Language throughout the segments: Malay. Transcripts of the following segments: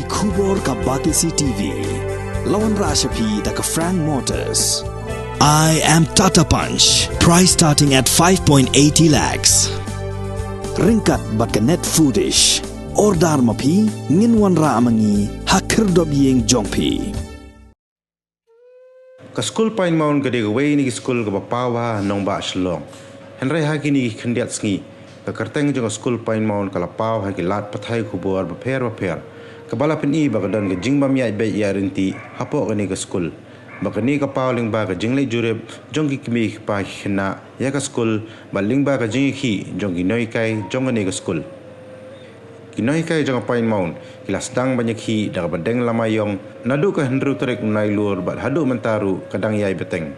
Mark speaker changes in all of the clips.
Speaker 1: Kubor ka Batisi TV. Lawan Rashapi da ka Frank Motors. I am Tata Punch. Price starting at 5.80 lakhs. Ringkat bat ka net foodish. Ordar mapi nginwan ra amangi hakir dob yeng jongpi.
Speaker 2: Ka school pain maun gade gawai ni school ka bapawa nong ba shlong. Henry hagi ni khendiat sngi. Ka karteng jong school pain maun kala paw hagi lat pathai kubor ba pher. Kabala pin I ba kadan ka jingba miai be ya rinti hapo ka ni ka school. Ba ka ni ka pawling ba ka jinglei jureb jong ki kimi pa khina ya ka school ba ling ba ka jingi khi jong ki Nonghikai jong ni ka school. Ki Nonghikai jong pain maun kilas dang banyak khi da ka badeng lamayong nadu ka hendru trek nai lur ba hadu mentaru kadang yai beteng.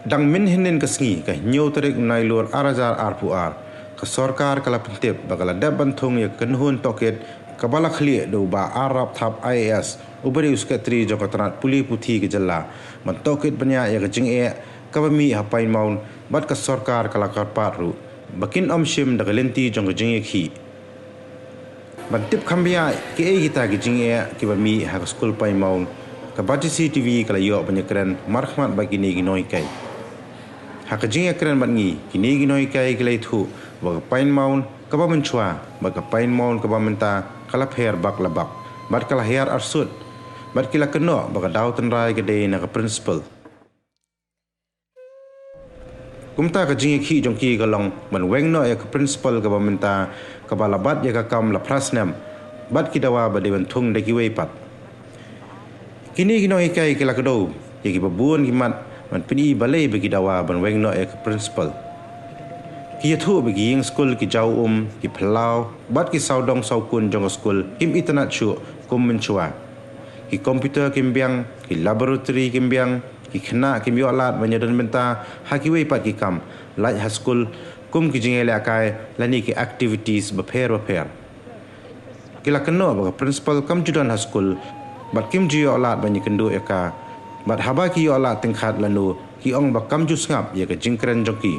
Speaker 2: Dang min hinin kasngi ka nyo tarik nai lur arajar arpuar ka sorkar kala pentip bakala daban thong ya kenhun toket kabala khli do ba arab thap IAS ubari uskatri jokatrat puli puthi ke jalla man toket banya ya jing e kabami hapain maun bat ka sorkar kala karpat ru bakin omshim da galenti jong jing e khi ban tip khambia ke e gita ge jing e ke bami ha school pain maun ka Batisi TV kala yo banya keren markhmat bagi ni gi Nonghikai. Hak jing ekran bangi kini ginoi kai gelai thu bag pain maun kaba Mynshwa bag pain maun kaba Mynta kala pher bak labak bat kala her arsut bat kila keno bag daw tenrai gede na ka principal kumta ka jing khi jongki galong ban weng no ya ka principal kaba Mynta kaba labat ya ka kam la prasnam bat kidawa bade ban thung de ki wei pat kini ginoi kai kila kedo ya ki babun ki mat man pini balai bagi dawa ban weng no ek principal ki yathu bagi yeng school ki jau ki phalau bat ki saudong saukun jong school kim internet Shuh kum Mynshwa ki computer kim biang ki laboratory kim biang ki khna kim yo lat banyadan Mynta haki wei pat ki kam lai ha school kum ki jingele akai lani ki activities ba pher ki la keno ba principal kam judan ha school bat kim ji yo lat banyi kendu eka bat haba ki yo ala tengkhat lanu ki ong bakam ju ngap ye ka jingkren jongki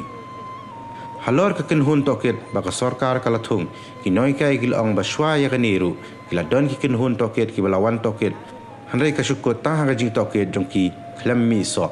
Speaker 2: halor ka kenhun toket ba ka sorkar kala thung ki Nonghikai ki ong ba shwa ye ka niru ki la don ki kenhun toket ki balawan toket hanrei ka shukko ta ha jing toket jongki khlammi so.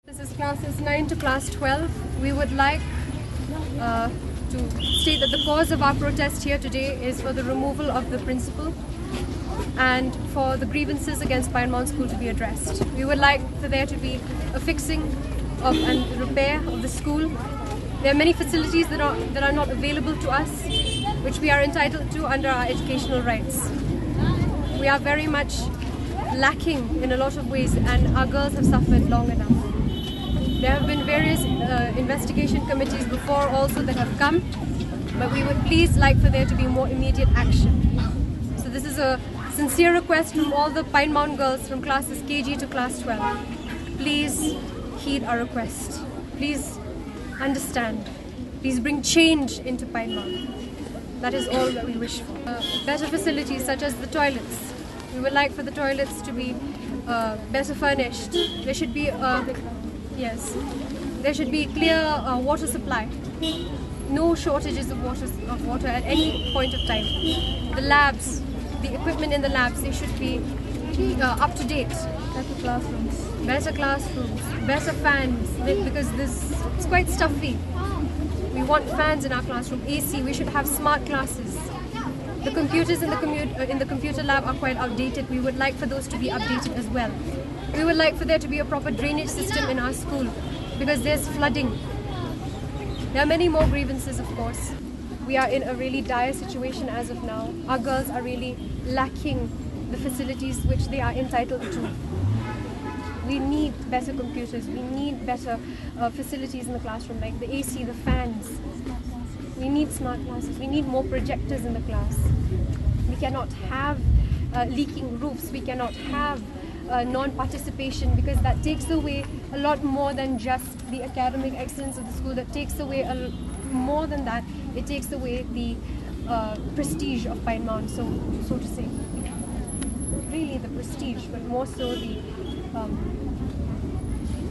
Speaker 3: This is classes 9 to class 12. We would like to state that the cause of our protest here today is for the removal of the principal and for the grievances against Pain Maun School to be addressed. We would like for there to be a fixing of and repair of the school. There are many facilities that are not available to us, which we are entitled to under our educational rights. We are very much lacking in a lot of ways, and our girls have suffered long enough. There have been various investigation committees before also that have come, but we would please like for there to be more immediate action. So this is a sincere request from all the Pine Mountain girls from classes KG to class 12. Please heed our request. Please understand. Please bring change into Pine Mountain. That is all that we wish for. Better facilities such as the toilets. We would like for the toilets to be better furnished. There should be yes, there should be clear water supply. No shortages of water at any point of time. The labs, the equipment in the labs, they should be up to date. Better classrooms, better fans, because it's quite stuffy. We want fans in our classroom, AC. We should have smart classes. The computers in the computer lab are quite outdated. We would like for those to be updated as well. We would like for there to be a proper drainage system in our school, because there's flooding. There are many more grievances, of course. We are in a really dire situation as of now. Our girls are really lacking the facilities which they are entitled to. We need better computers, we need better facilities in the classroom, like the AC, the fans. We need smart classes, we need more projectors in the class. We cannot have leaking roofs, we cannot have non-participation, because that takes away a lot more than just the academic excellence of the school. That takes away more than that. It takes away the prestige of Pine Mountain, so to say. Really the prestige, but more so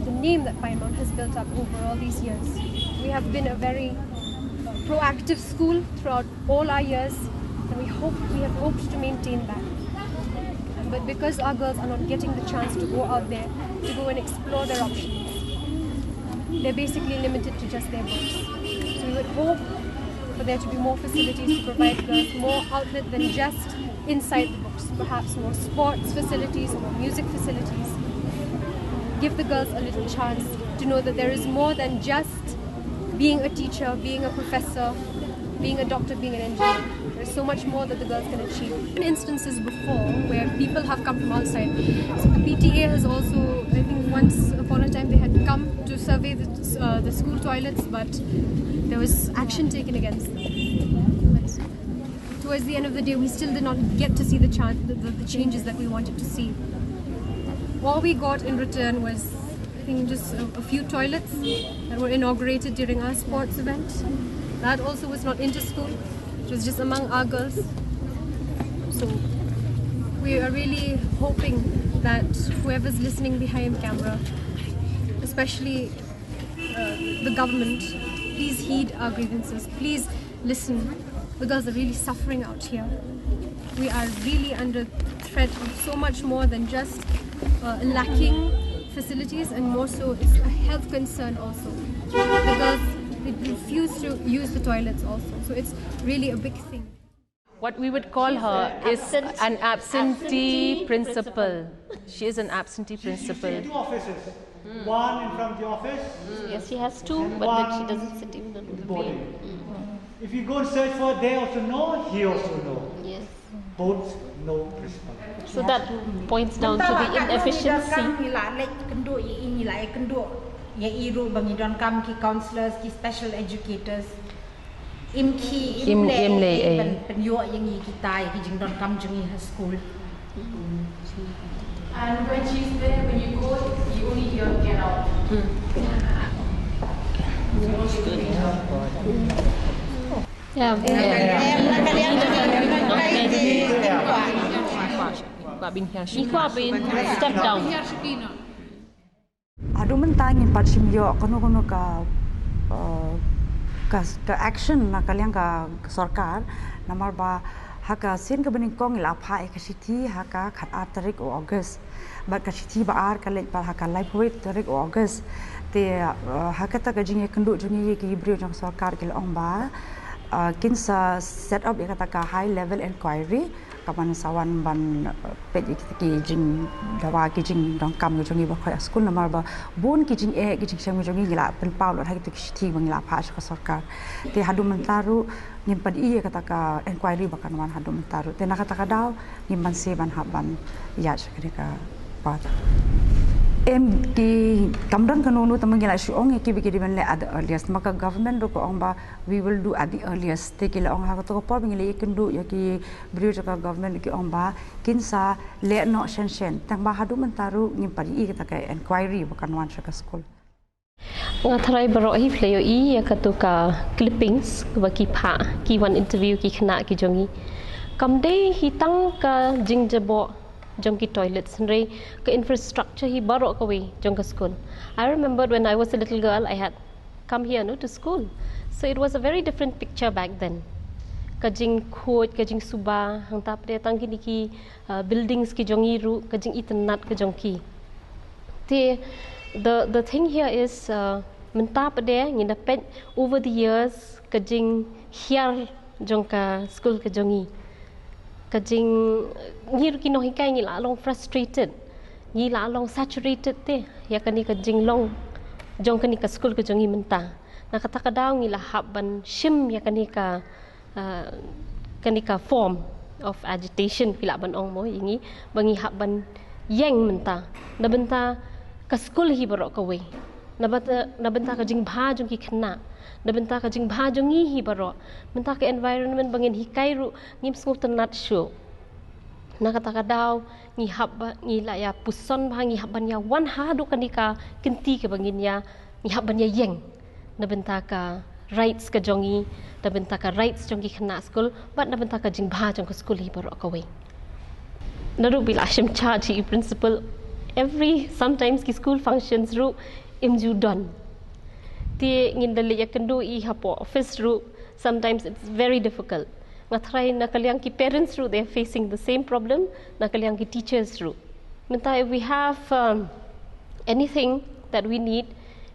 Speaker 3: the name that Pine Mountain has built up over all these years. We have been a very proactive school throughout all our years, and we have hoped to maintain that. But because our girls are not getting the chance to go out there, to go and explore their options, they're basically limited to just their books. So we would hope for there to be more facilities to provide girls more outlet than just inside the books, perhaps more sports facilities, more music facilities. Give the girls a little chance to know that there is more than just being a teacher, being a professor, being a doctor, being an engineer. There's so much more that the girls can achieve. In instances before where people have come from outside, so the PTA has also, I think once upon a time they had come to survey the school toilets, but there was action taken against them. But towards the end of the day, we still did not get to see the changes that we wanted to see. All we got in return was, I think, just a few toilets that were inaugurated during our sports event. That also was not inter-school. It was just among our girls. So we are really hoping that whoever's listening behind camera, especially the government, please heed our grievances. Please listen. The girls are really suffering out here. We are really under threat of so much more than just lacking facilities, and more so it's a health concern also. The girls, they refuse to use the toilets also, so it's really a big thing.
Speaker 4: What we would call her is an absentee principal. She is an absentee principal.
Speaker 5: Two offices. One in front of the office.
Speaker 6: Yes, she has two, but then she doesn't sit even on the board.
Speaker 5: If you go and search for it, they also know, he also know.
Speaker 6: Yes.
Speaker 5: Both no principal.
Speaker 6: So that points down to the inefficiency.
Speaker 7: Counselors, special educators.
Speaker 4: Im lay
Speaker 7: school.
Speaker 8: And when she's there, when you go, you only hear get out.
Speaker 6: Yeah. Step down.
Speaker 9: Aduh mentangin pachim yo kono ka action na kalian ka sarkar namar ba haka sin ka bening kong la pha ekasithi haka khat tarik August ba kasithi ba ar kalen pa haka live wait tarik August te haka ta ka jinge kendu jinge ki brio jang sarkar kil ong ba kin sa set up kata ka high level inquiry kapan sawan ban pet ki jing dawa ki jing dong kam ki jingi ba khoi school namar ba bun ki jing ki jing sang jingi la pen pau lo thai ki thi bang la pha ka sarkar te hadu mentaru ngin pad iya kata ka inquiry ba kan wan hadu mentaru te na kata ka daw ngin ban se ban haban ya ka pat Ki kamdan kanunu tamangila Shuh ki bigi dimenle at the earliest maka government ko ong ba we will do at the earliest te kila ong ha to por bingile ikendu ya ki brio ka government ki ong ba kinsa le no shen tang ba hadu mentaru ngimpari I kita ka inquiry bukan wan ka school
Speaker 6: Ngatrai baro hi fleyo I ya katuka clippings baki pha ki one interview ki khna ki jongi kamde hi tang ka jingjabo jongki toilets and ka infrastructure hi baro ka we jongka school. I remembered when I was a little girl I had come here to school, so it was a very different picture back then. Kajing khoj kajing suba hang ta pre tang ki ki buildings ki jongi ru kajing itanat ka jongki the thing here is Mynta pade ngina pet over the years kajing here jongka school ka jongi kajing ngir ki Nonghikai ngila long frustrated ngila long saturated te ya kani kajing long jong kani ka school ka jongi Mynta nakata ka daw ngila habban shim ya kani ka form of agitation pila ban ong mo ingi bangi habban yang Mynta nabenta ka school hi barok ka we nabenta ka jing bha jong ki khna nabenta ka jing bha jong hi barok Mynta ka environment bangin hikai ru ngim sngu tanat Shuh nakata ka daw ngi habba ngi la ya puson bha ngi habban ya wan ha do kanika kinti ka bangin ya ngi habban ya yeng nabenta ka rights ka jongi nabenta ka rights jong ki khna school but nabenta ka jing bha jong ka school hi barok ka we naru bil ashim charge hi principal sometimes ki school functions ru imju don ti ngindali yakendu I hapo office ru sometimes it's very difficult ngatrai nakaliang ki parents ru they're facing the same problem nakaliang ki teachers ru Mynta if we have anything that we need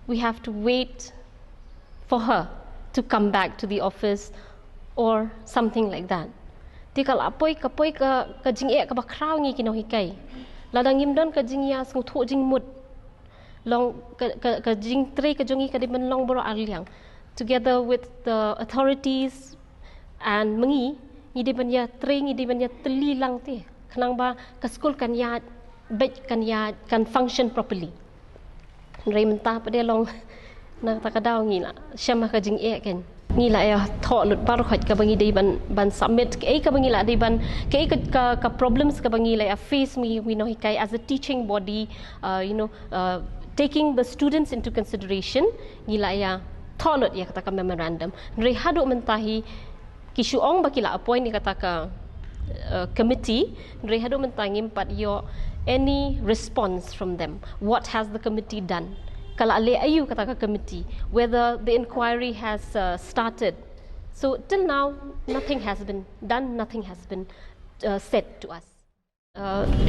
Speaker 6: we have to wait for her to come back to the office or something like that ti kal apoi ka jing e ka bakraw ngi ki Nonghikai ladang imdan ka jing ya sung tho jing mut long ka jing tre ka jongi ka dimen long boro aliang together with the authorities and mengi ngi dimen ya tre ngi dimen ya teli lang te khnang ba ka school kan ya bet kan ya kan function properly rei Mynta pade long na ta ka daw ngi la shama ka jing e ken ngi la ya tho lut bar khot ka bangi dei ban submit ke ka bangi la dei ban ke ka problems ka bangi la ya face me we Nonghikai as a teaching body taking the students into consideration ngi la ya tho lut ya kata ka memorandum rei hadu Mynta hi ki Shuh ong bakila appoint ni kata ka committee rei hadu Mynta ngimpat yo any response from them what has the committee done kala le ayu kata ka committee whether the inquiry has started so till now nothing has been done nothing has been said to us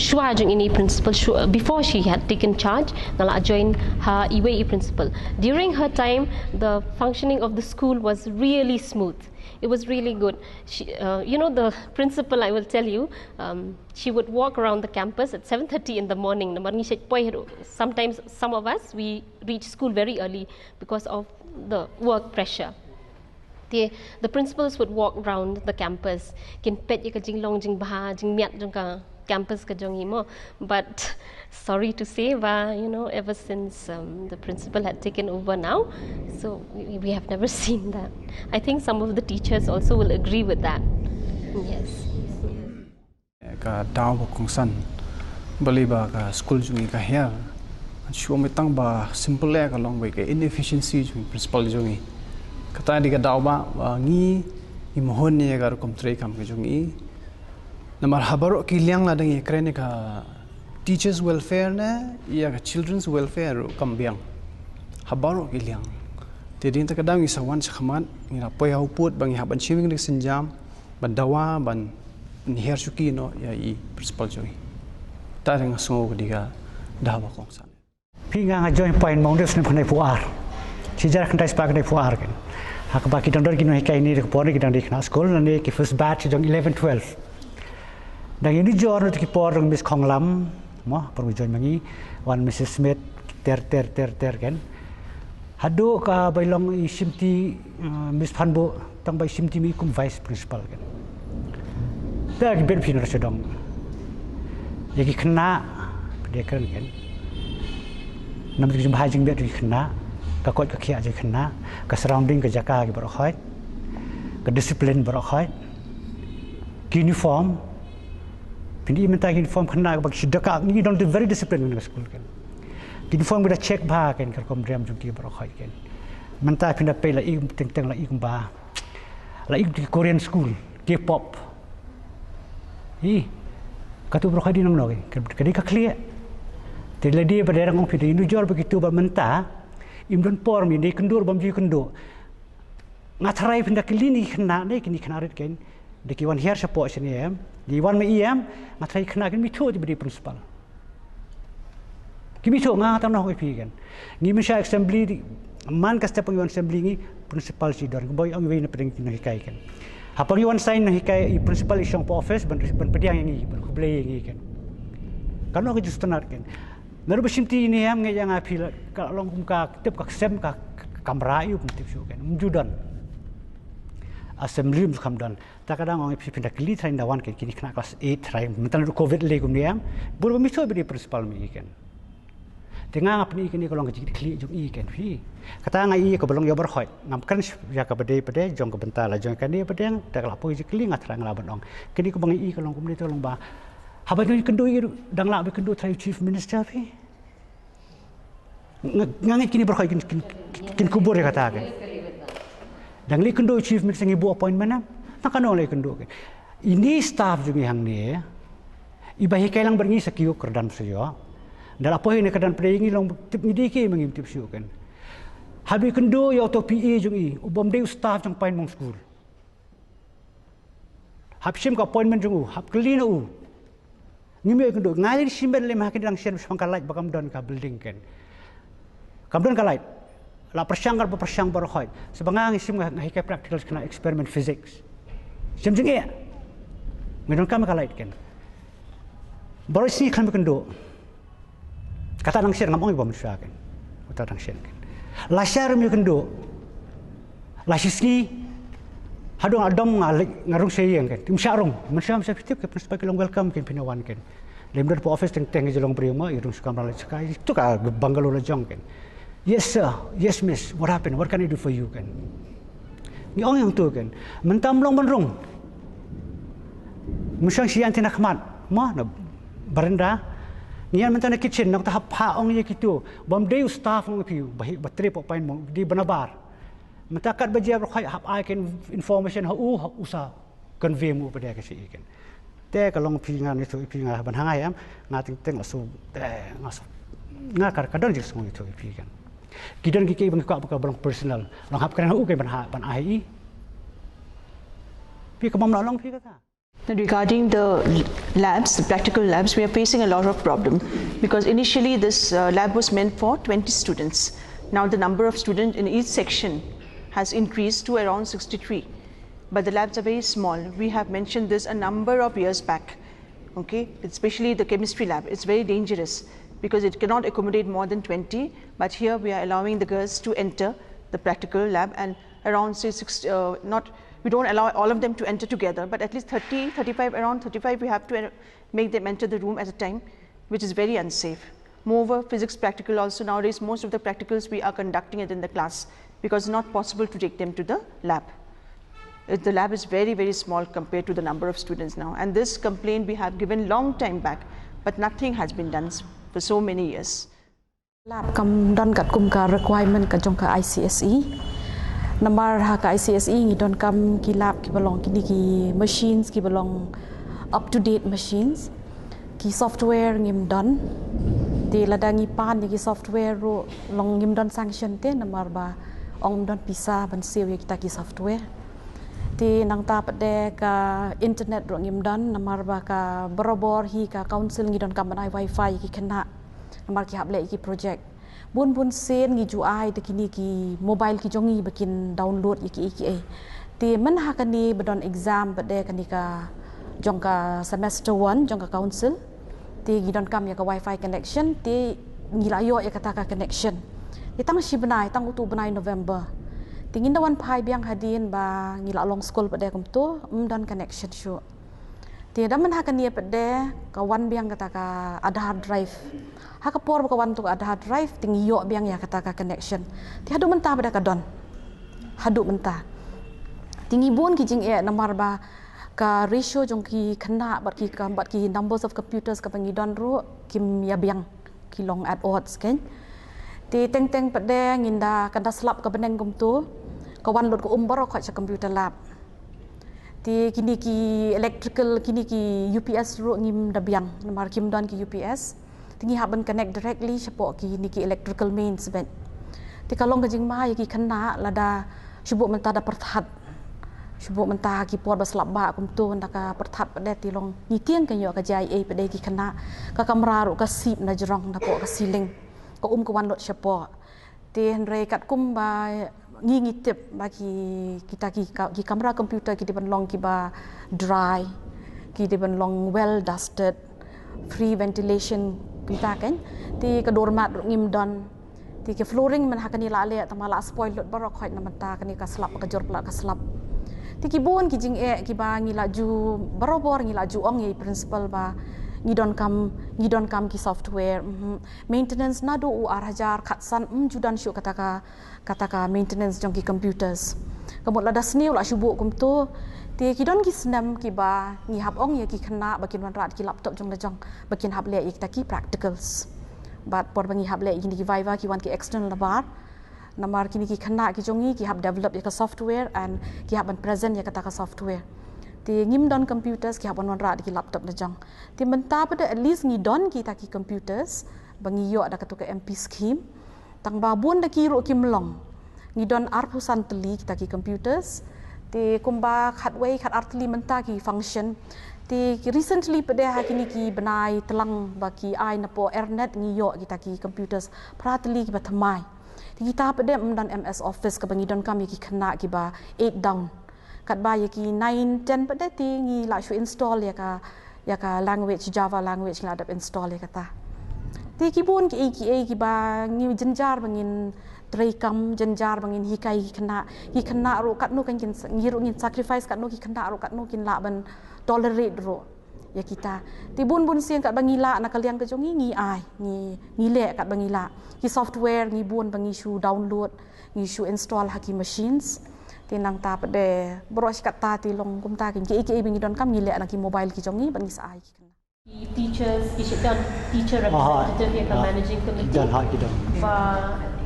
Speaker 6: Shuh jong ini principal Shuh, before she had taken charge nala join her iwe principal during her time the functioning of the school was really smooth it was really good she, the principal I will tell you she would walk around the campus at 7:30 in the morning sometimes some of us we reach school very early because of the work pressure the principals would walk around the campus kin pet ka jing long jing bha jing miat jong ka campus ka jong mo but sorry to say ever since the principal had taken over now so we have never seen that I think some of the teachers also will agree with that yes
Speaker 10: ka daw kong san baliba ka school jungi ka here Shuh me tang ba simple le ka long way ka inefficiency jungi principal jungi kata di ka daw ba ngi imohon ni ga kom tre kam ka jungi namar habaro ki liang la dang ekrene ka teachers welfare na ya ka children's welfare kam biang habaro ki liang te din ta ka dang isa wan sakhaman ni na poy put bang haban chiming dik sinjam ban dawa ban her suki no ya I principal joy ta rang so diga dawa kong san
Speaker 5: pi nga join point mountains ne phane puar chijar khantai spa khantai puar ken hak ba ki dondor ki Nonghikai ni ko pore ki dang dik na school na ne ki first batch jong 11 12 dan ini jor ki por Miss Khonglam mo por join mangi one Mrs Smith ter kan hadu ka bailong isimti Miss Phanbo tang bai simti mi kum vice principal kan ta ben phin ra sedong yaki khna de kan nam tu jumpa jing biar di kena ka kot ka khia je kena ka surrounding ka jaka ki barakhoi ka discipline barakhoi uniform pindi minta uniform kena ka sidaka ni don't very disciplined in school kan uniform kita check ba kan ka kom rem jung ki barakhoi kan minta pinda pe la i teng la i kumba la i Korean school K-pop katu barakhoi di nong noi ka di ka clear Tila dia pada orang orang itu jual begitu bermentah, imdon form ini kendur bamju kendur. Ngatrai pindah kelini kena ni kini kena rit kan. Dekiwan here support sini di wan me ngatrai kena kan mito di beri principal. Kimito ngatam nak ipi kan. Ni Mynshuwa assembly man kasta pengiwan assembly ni principal sidor. Boy ang wei na pedeng Nonghikai kan. Hapang iwan sign Nonghikai principal isong po office ban pediang yang ni ban kublai yang ni kan. Kalau kita standar kan. Naru bersimti ini yang apil kalau kumka tip ka sem ka kamera iu tip su kan mjudan assembly mkamdan ta kadang orang pindah kili train dawan kan kini kena kelas 8 train mentan covid le kum niam bulu miso beri principal mi kan tengah apa ni kini kalau ngajik kili jong i kan fi kata ngai ko belong yo berhoi ngamkan ya ka bede jong ke bentar la jong kan dia pedeng ta kala po kili ngatrang la benong kini ko bangi i kalau kum ni tolong ba Habis ni kendo itu dang lah kendo try chief minister fi. Ngangit kini berkhoi kin kubur ya kata kan. Dang li kendo chief minister ngibu appointment na. Nak kano le kendo kan. Ini staff juga yang ni. Ibahi kailang berngi sekiu kerdan saja. Dan apa ini kerdan peringi long tip ngidiki mengim tip siu kan. Habis kendo ya auto PA juga i. Ubam deu staff jang pain mong school. Habis ka appointment juga. Hab kelina u. Ngimi kendo ngai simben le makin dang sian sangka light bakam don ka building kan. Kamdon ka light. La persang berkhoi. Sebangang sim ngai ka practical kena experiment physics. Sim jeng e. Ngidon kam ka light kan. Baru si kan kendo. Kata nang sian ngamong ibam Mynshuwa kan. Kata nang sian kan. La syar mi kendo. La sisni Hadong adom ngarung sayang kan. Tim syarung. Mynshuwa tip ke principal kelong welcome kan pinawan kan. Lemdar po office teng jelong prioma irung suka malah sekai. Itu ka Bangalore jong kan. Yes sir. Yes miss. What happened? What can I do for you kan? Ni orang yang tu kan. Mentam long menrung. Mynshuwa sian tina khmat. Ma na barenda. Nian mentan na kitchen nak tahap ha ong ye kitu. Bam day staff ong piu. Bahi bateri po pain mo di benabar. Mentakat bajian berkhoi hab I can information hau usah convey mu pada kasi ikan. Te kalau pingan itu pingan ban hangai am ngating teng asu te ngaso. Ngakar kadang jik semua itu ikan. Kidan kiki bang ka barang personal. Long hab kan hau ke ban ai. Pi ka mam long pi kata.
Speaker 11: Regarding the labs, the practical labs, we are facing a lot of problem because initially this lab was meant for 20 students. Now the number of students in each section has increased to around 63, but the labs are very small. We have mentioned this a number of years back, okay? Especially the chemistry lab, it's very dangerous because it cannot accommodate more than 20, but here we are allowing the girls to enter the practical lab and around say 60, we don't allow all of them to enter together, but at least 30, 35, around 35 we have to make them enter the room at a time, which is very unsafe. Moreover, physics practical also nowadays most of the practicals we are conducting it in the class because it's not possible to take them to the lab. The lab is very, very small compared to the number of students now. And this complaint we have given long time back, but nothing has been done for so many years.
Speaker 9: Lab kam don kat kum ka requirement ka jong ka ICSE. Namar ha ka ICSE ngi don kam ki lab ki belong kini ki machines ki belong up to date machines. Ki software ngim don. Di ladangi pan ki software ro long ngim don sanction te namar ba ong don pisa ban siu kita ki software ti nang ta pade ka internet ro ngim don namar ba ka borobor hi ka council ngi don kam ban wifi ki kena namar ki hable ki project bun sen ngi ju ai te kini ki mobile ki jongi bakin download ki ti man ha kani badon exam pade kani ka jong ka semester 1 jong ka council ti ngi don kam ya ka wifi connection ti ngi layo ya kata ka connection Itang si benai, tang utu benai November. Tingin dawan pai biang hadin ba ngila long school pada kum tu dan connection Shuh. Tiada mana hakan dia pada kawan biang kata ka ada hard drive. Hak por kawan tu ada hard drive tinggi yok biang ya kata ka connection. Ti hadu mentah pada kadon. Hadu mentah. Tinggi bon ki jing nomor ba ka ratio jong ki kena bat ki numbers of computers ka pangidon ru kim ya biang ki long at odds kan. Ti teng pada nginda kanda slap ka beneng kum tu kawan lot ko umbar ko cha computer lab. Ti kini ki electrical kini ki UPS ru ngim da biang nomor kim don ki UPS tingi haban connect directly sapok ki ni ki electrical mains ben ti kalong ka jing ma ki kena lada subuk mentah da perthat subuk mentah ki por baslap ba kum tu ndaka perthat pade ti long ni tiang kan yo ka jai pade ki kena ka kamera ru ka sip na jrong da pok ka ceiling ko ka wan lot sapok ti henre kat kum ba ngi tip bagi kita ki kamera komputer ki diban long ki ba dry ki diban long well dusted free ventilation kita kan ti ka doormat ngim don ti ke flooring man hakani la le tamala spoil lot barok khoi namata kani ka slap ka jor pla ka slap ti ki bon ki jing ki ba ngi laju barobor ngi laju ong ye principal ba ngidon kam ki software maintenance na do u arhajar khatsan judan syu kata ka maintenance jong ki computers kamot lada sniu la syubuk kum tu ti kidon ki snam ki ba ngi hap ong ye ki khana bakin wan rat ki laptop jong la jong bakin hap le ki ta ki practicals bat por bangi hap le ki viva ki wan ki external labar namar kini ki khana ki jongi ki hap develop ye ka software and ki hap ban present ye kata ka software ti ngim don computers ki habon wan rat ki laptop na jang ti menta pada at least ngi don ki ta ki computers bangi yo ada katu ka MP scheme tang babun da ki ro ki mlong ngi don arpusan teli ki ta ki computers ti kumba khatway khat artli menta ki function ti recently pada ha kini ki benai telang baki ai na po airnet ngi yo ki ta ki computers pratli ki batmai ti kita pada dan MS Office ka bangi don kam ki khana ki ba 8 down kat ba ye ki 9 10 pada ti ngi la shu install ya ka language Java language la dap install ya kata ti ki bon ki ba ngi jenjar bangin treikam jenjar bangin hikai ki kena ro kat no kan kin ngi ro ngin sacrifice kat no ki kena ro kat no kin la ban tolerate ro ya kita ti bun siang kat bangi la na kalian ke jongi ngi ai ngi le kat bangi la ki software ngi bun bangi shu download ngi shu install haki machines tinang ta pade boros kata ti long kum ta kin ki bingi don kam ngile anak ki mobile ki jongi ban is ai
Speaker 6: teachers ki shit down teacher representative here ka managing committee dan ha ki don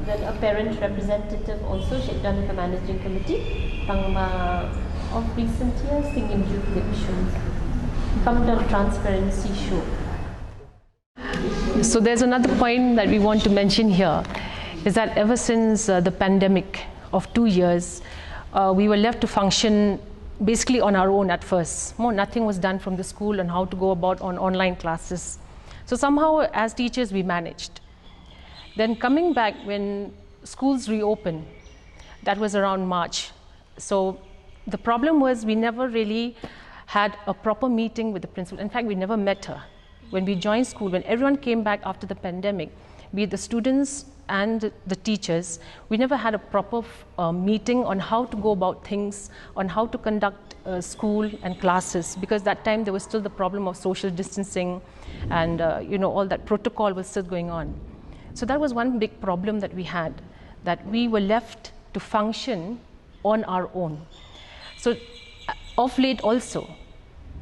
Speaker 6: then a parent representative also shit down the managing committee tang ma of recent years thinking due to the issues come down transparency Shuh.
Speaker 4: So there's another point that we want to mention here is that ever since the pandemic of 2 years we were left to function basically on our own at first. Nothing was done from the school on how to go about on online classes. So somehow as teachers we managed. Then coming back when schools reopened, that was around March. So the problem was we never really had a proper meeting with the principal. In fact, we never met her. When we joined school, when everyone came back after the pandemic, be it the students and the teachers, we never had a proper meeting on how to go about things, on how to conduct school and classes, because that time there was still the problem of social distancing and all that protocol was still going on. So that was one big problem that we had, that we were left to function on our own. So of late also,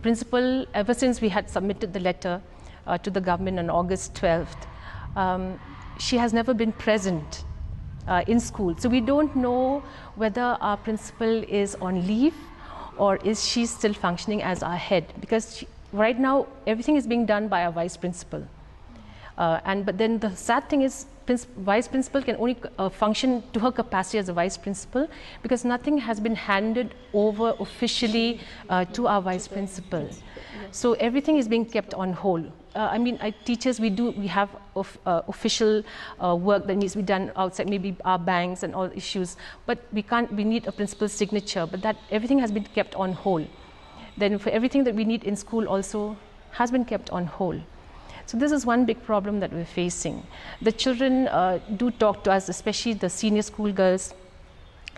Speaker 4: principal, ever since we had submitted the letter to the government on August 12th, she has never been present in school. So we don't know whether our principal is on leave or is she still functioning as our head, because right now everything is being done by our vice principal. But then the sad thing is vice principal can only function to her capacity as a vice principal because nothing has been handed over officially to our vice principal. So everything is being kept on hold. Teachers, we have official work that needs to be done outside, maybe our banks and all issues, but we need a principal's signature, but that everything has been kept on hold. Then for everything that we need in school also has been kept on hold. So this is one big problem that we're facing. The children do talk to us, especially the senior school girls.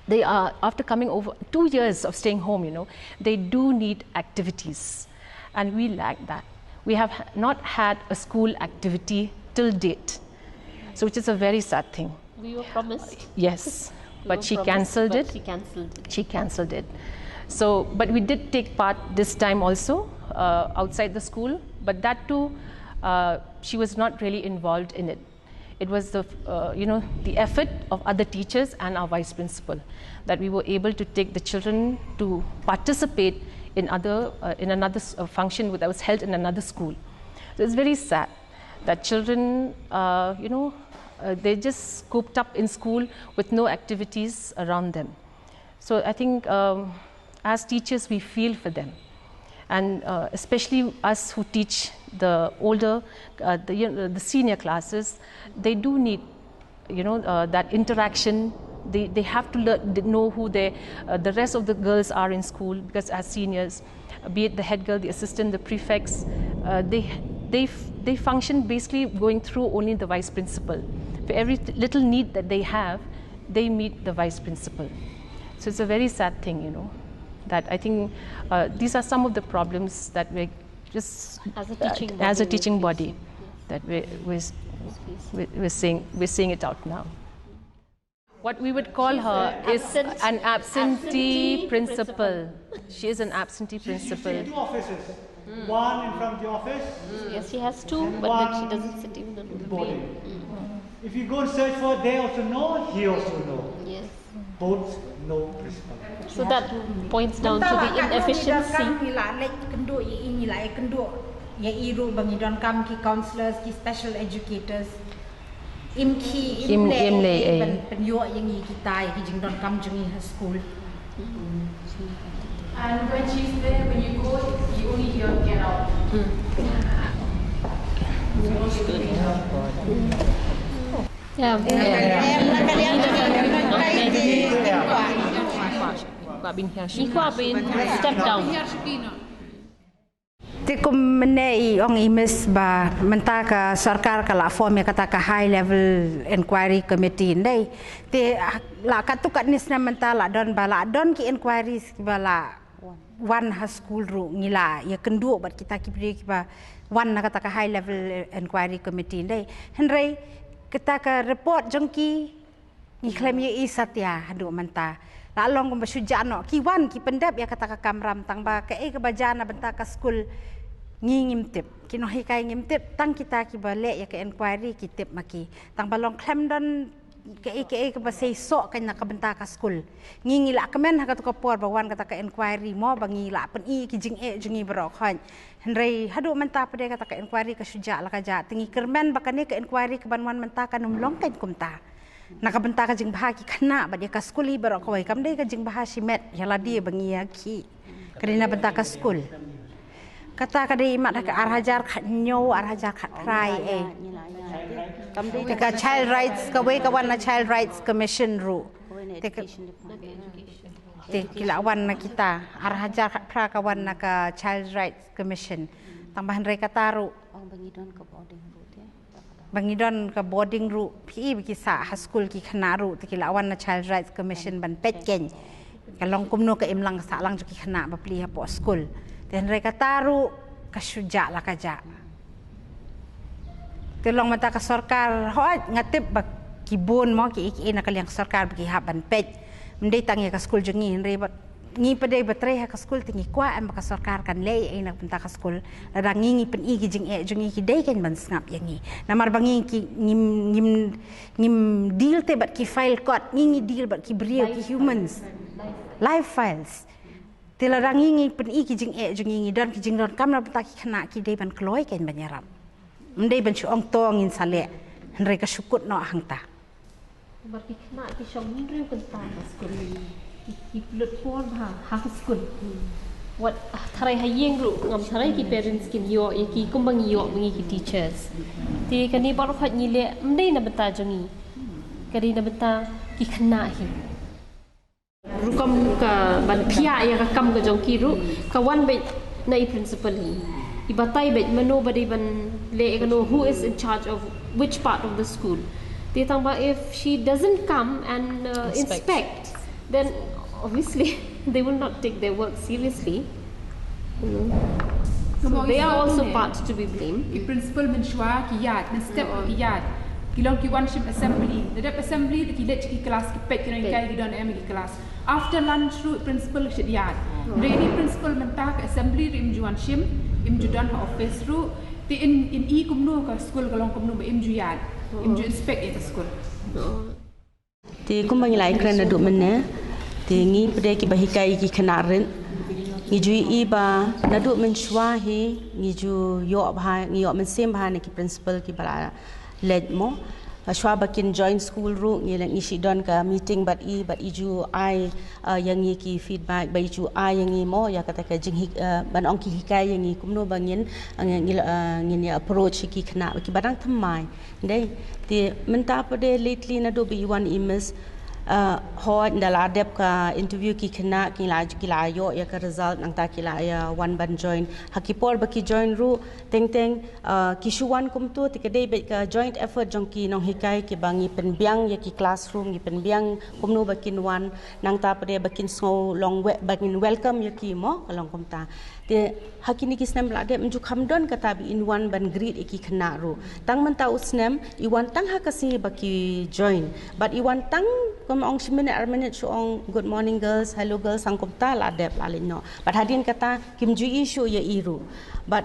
Speaker 4: They are, after coming over 2 years of staying home, they do need activities. and we lack that. We have not had a school activity till date, so which is a very sad thing.
Speaker 6: We were promised.
Speaker 4: Yes, but she cancelled it. She cancelled it. So, but we did take part this time also outside the school, but that too, she was not really involved in it. It was the, the effort of other teachers and our vice principal that we were able to take the children to participate in another function that was held in another school. So it's very sad that children, they're just cooped up in school with no activities around them. So I think as teachers, we feel for them. And especially us who teach the older, the senior classes, they do need, that interaction. They have to know who the rest of the girls are in school, because as seniors, be it the head girl, the assistant, the prefects, they function basically going through only the vice principal. For every little need that they have, they meet the vice principal. So it's a very sad thing, that I think these are some of the problems that we're just as a teaching body that we're seeing it out now. What we would call her is an absentee principal. She is an absentee principal.
Speaker 5: Two offices. One in front of the office.
Speaker 6: Yes, she has two, but then she doesn't sit even on the boarding.
Speaker 5: If you go and search for it, they also know, he also know.
Speaker 6: Yes.
Speaker 5: Both know principal.
Speaker 6: So that points down to the inefficiency.
Speaker 7: Counselors, special educators.
Speaker 4: Im lay
Speaker 7: school.
Speaker 8: And when she's there, when you go, you only hear get out.
Speaker 6: Step down.
Speaker 7: Tikum menei ong imes ba Mynta ka sarkar ka la form ya kata ka high level inquiry committee ndai te la katukat nisna Mynta la don ki inquiry ba la one ha school ru ngila ya kendu bat kita ki pri ba one na kata ka high level inquiry committee ndai henrei kita ka report jongki ni claim ye isatya hadu Mynta la long ko basuja no ki one ki pendap ya kata ka kamram tang ba ke ke bajana Mynta ka school ngim tip Nonghikai ngim tip tang kita ki balik ya ke inquiry ki tip maki tang balong claim don ke ba sei sok kan nak Mynta ka school ngi la kemen ha ka to por ba wan kata ka inquiry mo bangi la pen ki jing jungi bro khan henrei hadu Mynta pade kata ka inquiry ka suja la ka ja tingi kermen bakane ka inquiry ka banwan Mynta ka numlong kan kumta nak Mynta ka jing bah ki khana ba dia ka school hi bro koi kam dei ka jing bah simet ya la dia bangi ya ki kadina Mynta ka school kata kadai mak dak arhajar khat nyo arhajar khat rai teka child rights ka we ka wan child rights commission ru teka kilawan na kita arhajar khat pra ka wan ka child rights commission tambahan rei kata ru bangidon ka boarding ru pi ki sa ha school ki khana ru kilawan na child rights commission ban pet ken kalong kumno ka imlang sa lang ki khana ba pli ha po school dan mereka taruh kasujak lah kajak. Tolong Mynta ka sarkar hot ngatip bak kibun mo ki nak kaliang sarkar bagi haban pet. Mendai tangi ka school jengi rebat ngi padai batre ha ka school tingi kwa am ka sarkar kan lei nak Mynta ka school ladang ngi pen i jing jengi ki dei kan ban ngap yangi. Namar bangi ki ngim deal te bat ki file code ngi deal bat ki brio ki humans live files. Tilarang ingi pen i ki jing jungi don ki jing don kamera Mynta ki khana ki dei ban kloi kan banyaram mendei ban chuong tong in sale henrei ka syukut no hangta
Speaker 6: bar ki khana ki shong ring Mynta school ki plut por ha school what tharai hayeng ru ngam tharai ki parents ki yo ki kumbang yo bangi ki teachers ti kani bar khat ni le mendei na Mynta jungi kadi na Mynta ki khana hi rukam ka ban phia ya ka kam ka jong ki ru ka wan be nai principal hi ibatai be mano badi ban le ka know who is in charge of which part of the school they tang ba if she doesn't come and inspect then obviously they will not take their work seriously So they are also part to be blamed.
Speaker 8: The principal Mynsuwa ki yad, men step ki yad. Kilong ki one shim assembly. The dep assembly the ki let ki class ki pet ki Nonghikai ki don em ki class. After lunch through principal shit yad. Ready principal mentak assembly im juan shim im judan office through the in e kumnu ka school kalong kumnu im ju yad. Im ju inspect at the school.
Speaker 12: Thì cũng bao nhiêu kren được mình nè thì nghĩ về cái bài cái khả năng nghĩ chú ý ba nó được mình xóa hi nghĩ chú yo ba nghĩ yo mình xem ba này cái principal cái bà led mo xóa ba kin join school ru nghĩ là nghĩ sĩ don ka meeting but i chú ai yang nghĩ cái feedback by chú ai yang nghĩ mo ya kata cái jing ban ong ki hikai yang nghĩ cũng no bangin nghĩ approach cái khả năng cái barang tham mai đây thì mình ta pada lately na do be one imes hot dalam adab ka interview ki kena kila yo ya ka result nang ta kila ya one ban join hakipor baki join ru teng ki Shuh kum tu tikadei be ka joint effort jong ki Nonghikai ki bangi penbiang ya ki classroom ki penbiang kum no bakin one nang ta pada bakin snow long bakin welcome ya ki mo kalong kum ta te hakini ki snem la de menju khamdon kata bi in one ban greet ki khna ru tang man ta usnem I wan tang hakasi baki join but I wan tang kom ong minute ong good morning girls hello girls sang kom ta la de la no but hadin kata kim ju issue ya iru but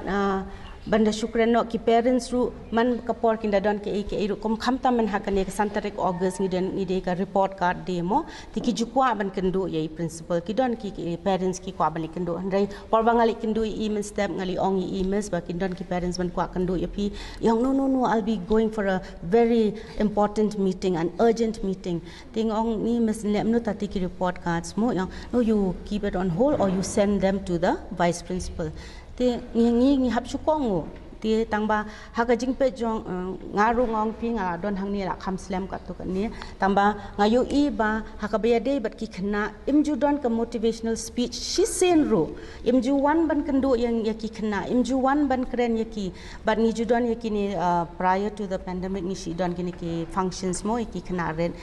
Speaker 12: banda syukran no ki parents ru man kapor kinda don ke iru kom khamta man hakane ke santarik August ni de ka report card demo tiki jukwa ban kendo ye principal ki don ki parents ki kwa ban kendo handai porba ngali kendo email step ngali ong emails ba kin don ki parents ban kwa kendo ye pi yang no I'll be going for a very important meeting an urgent meeting ting ong ni mes lem no tati ki report cards mo yang no you keep it on hold or you send them to the vice principal te ngi hap chukong ti tangba haga jingpe jong ngaru ngong pi nga don hang ni la kham slam ka to kan ni tamba ngayu I ba hakabaya de bat ki khna imju don ka motivational speech she sen ro imju wan ban kendo yang yaki khna imju wan ban kren yaki but ni ju don yaki ni prior to the pandemic ni shi don kini ki functions mo yaki khna ren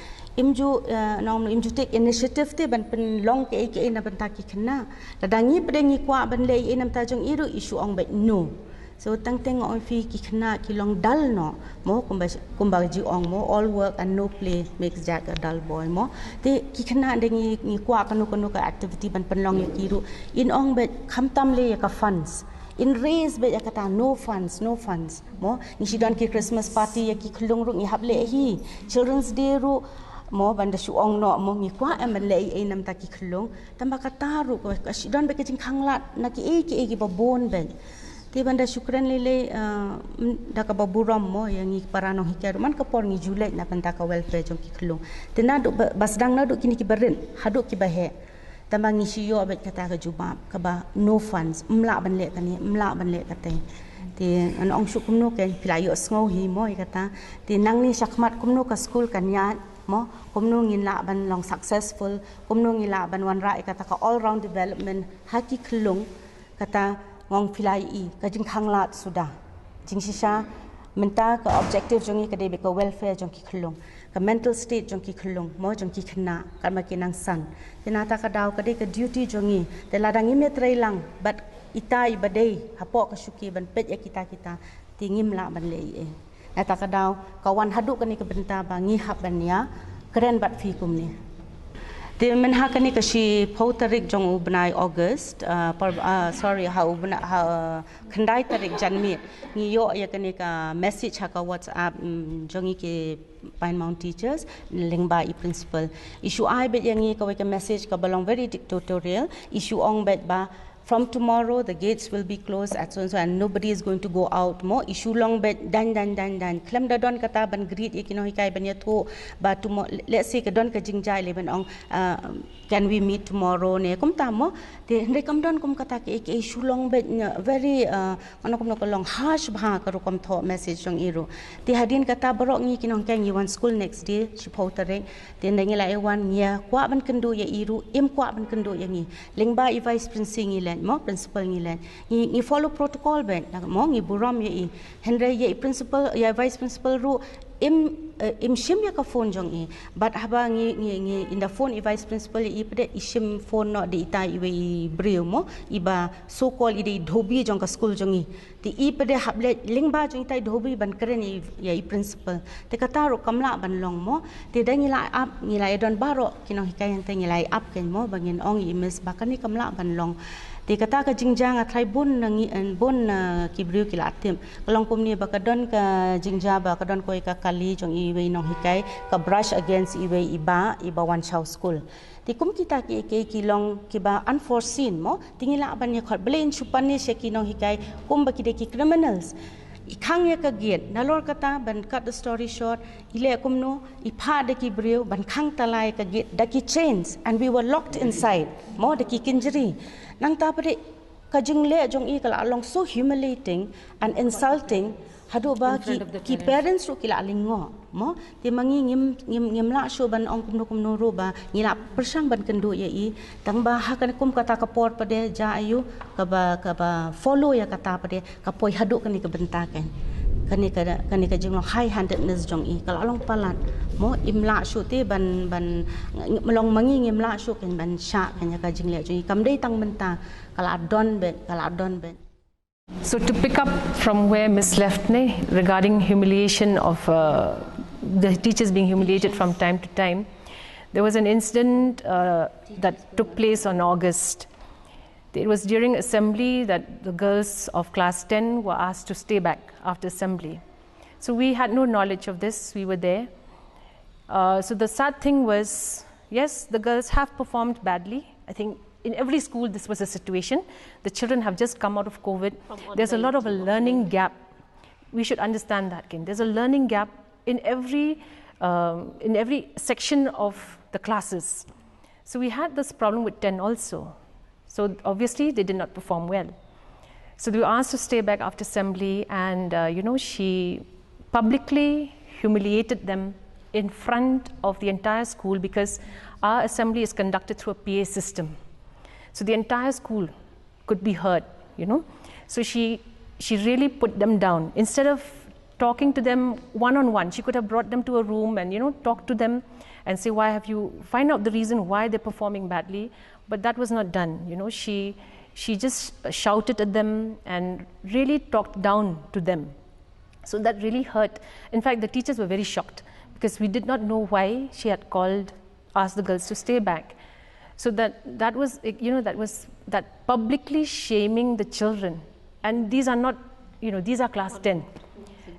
Speaker 12: imju take initiative te ban pen long ke na ban ta ki khna dadangi pedengi kwa ban le enam ta jong iru issue ong bet no so tang ong fi ki khna ki long dal no mo kumba ji ong mo all work and no play makes Jack a dull boy mo te ki khna dengi ni kwa kanu ka activity ban pen long ki ru in ong bet khamtam le ka funds in raise be kata no funds mo ni sidon ki Christmas party ya ki khulung ru ni hable hi children's day ru mo banda Shuh ong no mo ngi kwa em ban le nam ta ki khulung tamba kata ru ko sidon be ki khanglat na ki ki babon ben ti banda syukran lele da ka baburam mo yang ngi para Nonghikai man ka por ngi Julai na banda ka welfare jong ki khulung tena do basdang na do kini ki berin haduk ki bahe tamba ngi siyo abet kata ka jubab ka ba no funds mla ban le kani mla ban le kate ti an ong Shuh kumno ke pilayo sngo hi mo kata ti nang ni sakmat kumno ka school kanya mo kumno ngin la ban long successful kumno ngi la ban wan ra kata ka all round development haki khulung kata ngong pilai ka jing khanglat sudah jing sisa menta ka objective jongi ka debe ka welfare jong ki khulung ka mental state jong ki khulung mo jong ki khna ka ma ki nang san tinata ka daw ka de ka duty jongi te ladangi metrai lang but itai badai hapo ka syuki ban pet ya kita tingim la ban le nata ka daw kawan hadu ka ni ka benta ba ngi hab ban ya keren bat fi kum ni te men ha kani ka shi tarik jong ubnai August sorry ha khandai tarik janmi ngi yo ya kani ka message ha ka WhatsApp jongi ke Pine Mount teachers lingba I principal issue ai bet yang ngi ka we ka message ka balong very dictatorial issue ong bet ba from tomorrow the gates will be closed at so and nobody is going to go out mo issue long bet dan klem da don kata ban greet ye Nonghikai ban ya tho ba tomorrow let's say ka don ka jingjai le ban ong can we meet tomorrow ne kum ta mo te ndai kam don kum kata ke issue long bet very ono kum no ko long harsh bha ka ro kom tho message jong iru te hadin kata borok ngi Nonghikai ngi wan school next day shi photare te ndai ngi la e wan nya kwa ban kendo ye iru im kwa ban kendo ye ngi lingba I vice principal ngi mo principal ngilen ngi follow protocol ben mo ngi buram ye henry ye principal ye vice principal ru im shim ya ka phone jong I but haba ngi in the phone vice principal I pede ishim phone no di tai I breu mo iba so called I dhobi jong ka school jong I ti I pede hable lingba jong tai dhobi ban kren ya I principal te kata ro kamla ban long mo te da ngila up ngila don baro kinong hikayan te ngila up ken mo bangin ong I miss bakani kamla ban long ti kata ka jingjang a trai bun nangi an bun kibriu kila atim kalong kumni bakadon ka jingja bakadon koi ka kali jong I wei Nonghikai ka brush against I wei iba wan chau school ti kum kita ki kilong kiba unforeseen mo tingila ban ya khot blain chupan ni she ki Nonghikai kum ba ki de ki criminals ikang ya ka giat nalor kata ban cut the story short ile kumno ipha de ki briu ban khang talai ka giat da ki chains and we were locked inside mo de ki kinjri nang tapre kajing le jong I kala along so humiliating and insulting hadu ba ki parents ru kila lingo mo te mangi ngim la sho ban ong kumno ro ba ngila persang ban kendo ya I tang ba ha kan kum kata kapor pade ja ayu ka ba follow ya kata pade kapoi hadu kan ka bentakan kani ka jing long high handedness jong I kala along palat mo imla shu te ban melong mangi ngimla shu kan ban sha kan ya ka jing le jong I kam dei tang benta kala don ben.
Speaker 4: So to pick up from where Miss left regarding humiliation of the teachers being humiliated from time to time, there was an incident that took place on August. It was during assembly that the girls of class 10 were asked to stay back after assembly. So we had no knowledge of this, we were there. So the sad thing was, yes, the girls have performed badly. I think in every school this was a situation. The children have just come out of COVID. There's a lot of a learning gap. We should understand that, Ken. There's a learning gap in every section of the classes. So we had this problem with 10 also. So obviously they did not perform well. So they were asked to stay back after assembly, and she publicly humiliated them in front of the entire school, because our assembly is conducted through a PA system. So the entire school could be heard, So she really put them down. Instead of talking to them one-on-one, she could have brought them to a room and, talk to them and say, find out the reason why they're performing badly. But that was not done, She just shouted at them and really talked down to them. So that really hurt. In fact, the teachers were very shocked, because we did not know why she had asked the girls to stay back. So that was publicly shaming the children. And these are not, these are class 10.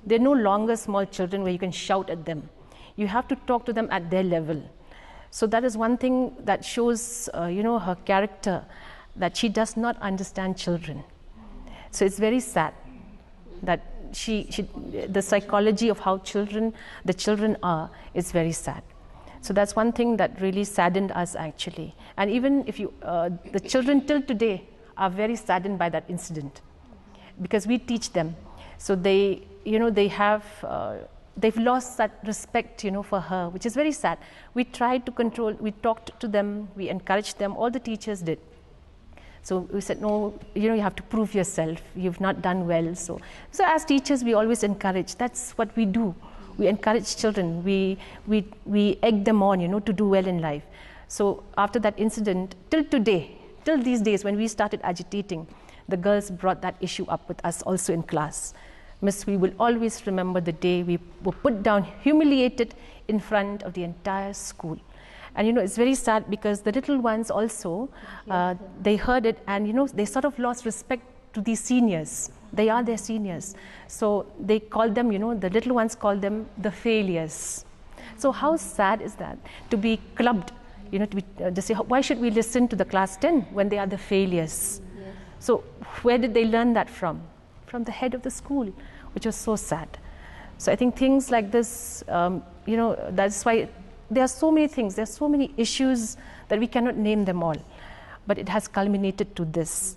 Speaker 4: They're no longer small children where you can shout at them. You have to talk to them at their level. So that is one thing that shows, her character, that she does not understand children. So it's very sad that the psychology of how the children are, is very sad. So that's one thing that really saddened us, actually. And even if the children till today are very saddened by that incident, because we teach them. So they've lost that respect, for her, which is very sad. We tried to control, we talked to them, we encouraged them, all the teachers did. So we said, no, you have to prove yourself, you've not done well. So as teachers, we always encourage. That's what we do. We encourage children, we egg them on, to do well in life. So after that incident, till today, till these days when we started agitating, the girls brought that issue up with us also in class. Miss, we will always remember the day we were put down, humiliated in front of the entire school. And it's very sad, because the little ones also, they heard it, and they sort of lost respect to these seniors. They are their seniors. So they called them, the little ones called them the failures. So how sad is that, to be clubbed, to say, why should we listen to the class 10 when they are the failures? Yes. So where did they learn that from? From the head of the school, which was so sad. So I think things like this, that's why there are so many things, there are so many issues that we cannot name them all. But it has culminated to this.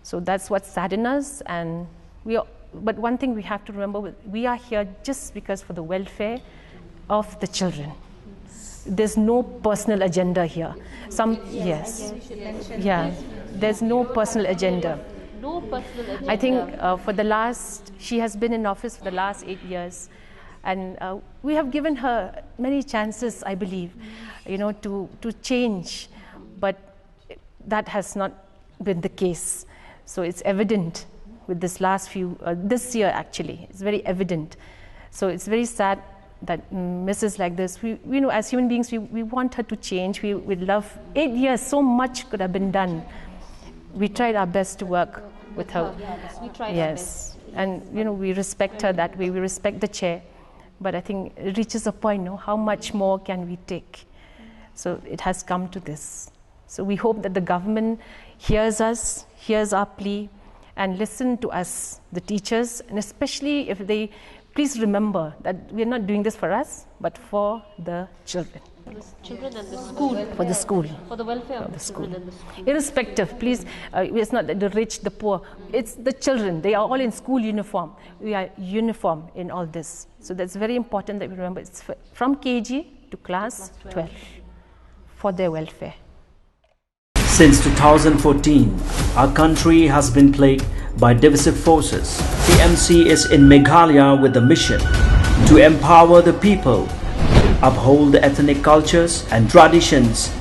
Speaker 4: So that's what saddens us, but one thing we have to remember, we are here just because for the welfare of the children. There's no personal agenda here. There's no personal agenda. I think she has been in office for the last 8 years, And we have given her many chances, I believe, to change, but that has not been the case. So it's evident with this this year actually, it's very evident. So it's very sad that Mrs. like this, we know as human beings, we want her to change. We love 8 years, so much could have been done. We tried our best to work with her.
Speaker 6: Yes, we tried our best.
Speaker 4: And we respect her that way, we respect the chair. But I think it reaches a point, how much more can we take? So it has come to this. So we hope that the government hears us, hears our plea, and listen to us, the teachers, and especially if they please remember that we're not doing this for us, but for the children.
Speaker 6: For the children and the school.
Speaker 4: For the school.
Speaker 6: For the welfare of the children and the school.
Speaker 4: Irrespective, please, it's not the rich, the poor, it's the children. They are all in school uniform. We are uniform in all this. So that's very important that we remember. It's from KG to class 12 for their welfare.
Speaker 13: Since 2014, our country has been plagued by divisive forces. TMC is in Meghalaya with the mission to empower the people, uphold the ethnic cultures and traditions,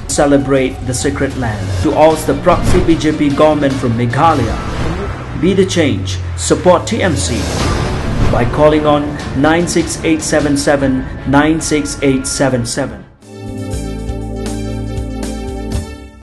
Speaker 13: celebrate the sacred land. To oust the proxy BJP government from Meghalaya, be the change, support TMC by calling on 96877 96877.